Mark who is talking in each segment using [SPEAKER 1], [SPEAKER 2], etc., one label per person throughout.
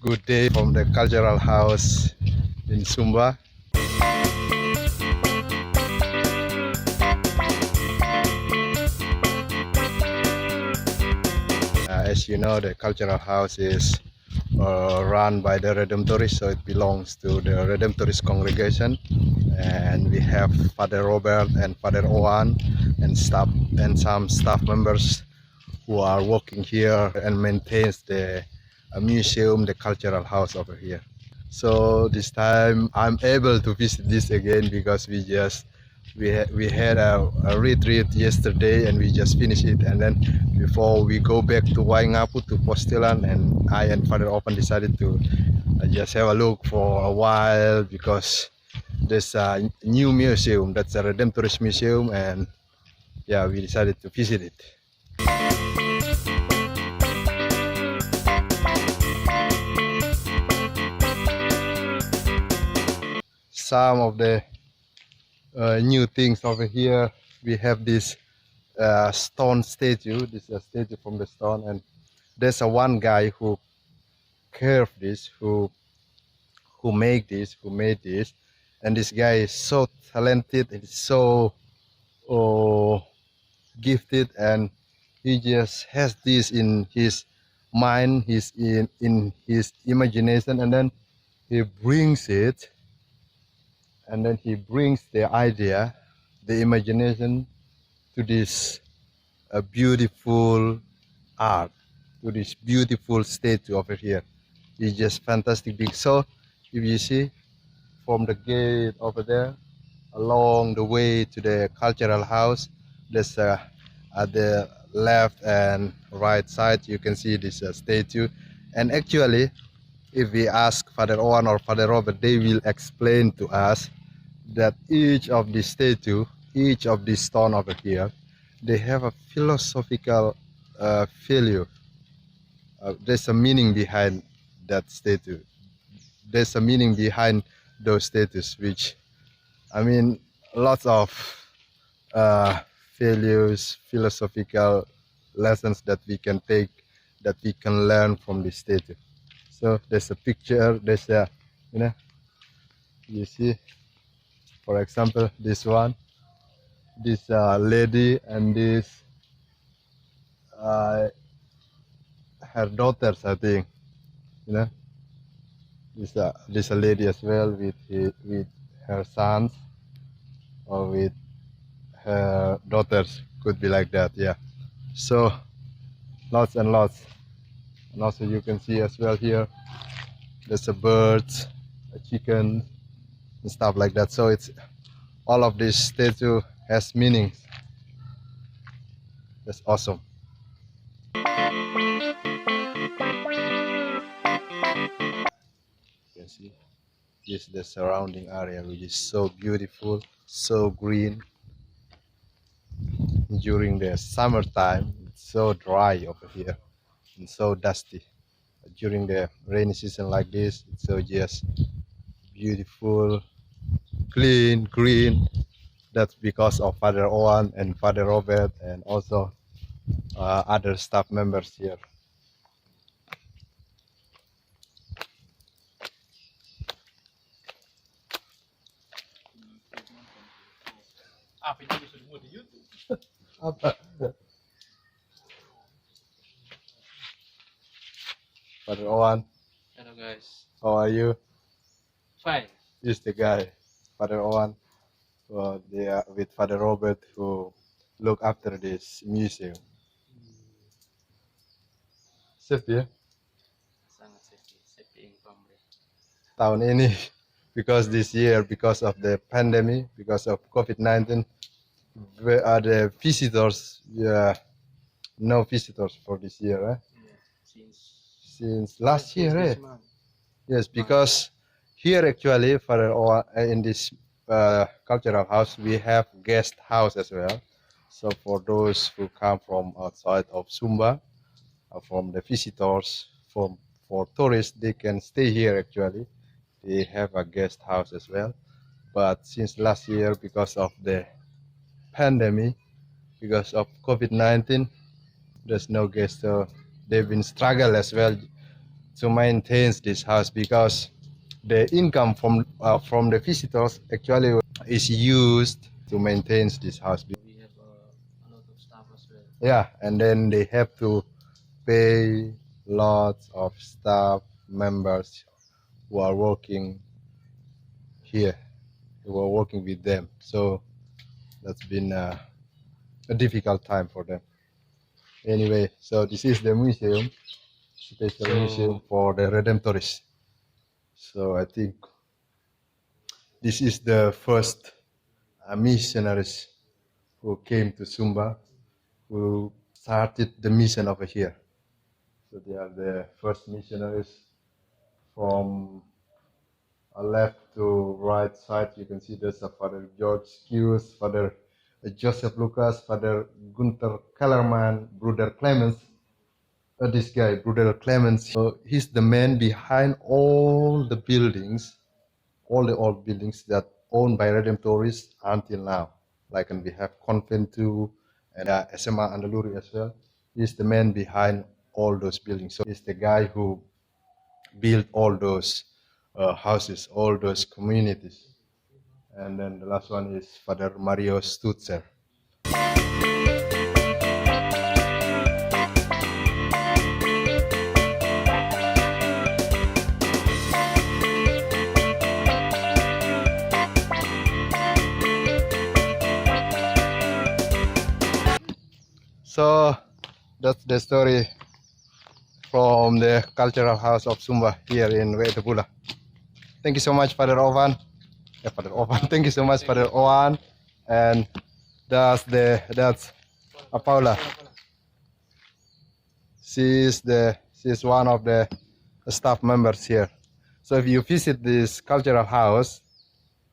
[SPEAKER 1] Good day from the cultural house in Sumba. As you know, the cultural house is run by the Redemptories, so it belongs to the Redemptories congregation. And we have Father Robert and Father Owen and staff and some staff members who are working here and maintains the museum, the cultural house over here. So this time I'm able to visit this again because we had a retreat yesterday and we just finished it, and then before we go back to Waingapu to Postilan, and I and Father Open decided to just have a look for a while because there's a new museum that's a Redemptories museum, and yeah, we decided to visit it. Some of the new things over here, we have this stone statue. This is a statue from the stone, and there's a one guy who carved this, who made this, and this guy is so talented and so gifted, and he just has this in his mind, in his imagination, and then he brings it, and then he brings the idea, the imagination to this beautiful art, to this beautiful statue over here. It's just fantastic big. So if you see from the gate over there along the way to the cultural house, there's at the left and right side you can see this statue. And actually, if we ask Father Owen or Father Robert, they will explain to us that each of the statue, each of the stone over here, they have a philosophical value. There's a meaning behind that statue. There's a meaning behind those statues, which, I mean, lots of values, philosophical lessons that we can take, that we can learn from the statue. So there's a picture, there's a, you see, for example, this one, this lady and this her daughters, I think, this a lady as well with her sons or with her daughters, could be like that, yeah. So lots and lots, and also you can see as well here there's a birds, a chicken, and stuff like that. So it's all of this statue has meanings. That's awesome. You can see this is the surrounding area, which is so beautiful, so green. During the summertime, it's so dry over here and so dusty. During the rainy season like this, it's so just beautiful, clean, green. That's because of Father Owen and Father Robert and also other staff members here. Apa? Father Owen,
[SPEAKER 2] Hello guys.
[SPEAKER 1] how are you?
[SPEAKER 2] Fine.
[SPEAKER 1] This is the guy, Father Owen. They are with Father Robert, who look after this museum. Safe ya?
[SPEAKER 2] Sangat safety income.
[SPEAKER 1] Tahun ini, because this year, because of the pandemic, because of COVID-19, where are the visitors? Yeah, no visitors for this year, eh?
[SPEAKER 2] Yeah,
[SPEAKER 1] Since last year, eh?
[SPEAKER 2] this month.
[SPEAKER 1] Yes, because here actually, in this cultural house, we have guest house as well. So for those who come from outside of Sumba, from the visitors, for tourists, they can stay here actually. They have a guest house as well. But since last year, because of the pandemic, because of COVID-19, there's no guest. So they've been struggle as well to maintain this house, because the income from the visitors actually is used to maintain this house.
[SPEAKER 2] We have a lot of staff as well.
[SPEAKER 1] Yeah, and then they have to pay lots of staff members who are working here, who are working with them. So that's been a difficult time for them. Anyway, so this is the museum, special museum for the Redemptories. So I think this is the first missionaries who came to Sumba, who started the mission over here. So they are the first missionaries from left to right side. You can see there's a Father George Hughes, Father Joseph Lucas, Father Gunther Kellerman, Brother Clemens. This guy, Brother Clemens, he's the man behind all the buildings, all the old buildings that owned by Redemptories until now. Like, and we have Convent 2 and SMA Andaluri as well. He's the man behind all those buildings. So he's the guy who built all those houses, all those communities. And then the last one is Father Mario Stutzer. So that's the story from the cultural house of Sumba here in Weetebula. Thank you so much, Father Ovan. Thank you so much, Father Ovan. And that's Paula. She's one of the staff members here. So if you visit this cultural house,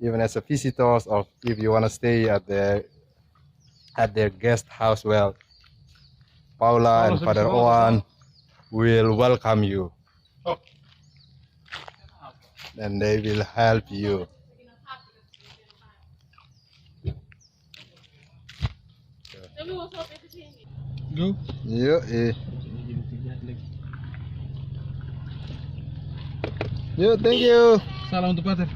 [SPEAKER 1] even as a visitor, or if you want to stay at their guest house, well, Paula and Father Owan will welcome you. And they will help you.
[SPEAKER 2] Go.
[SPEAKER 1] Yeah, thank you.
[SPEAKER 2] Salam untuk Pater.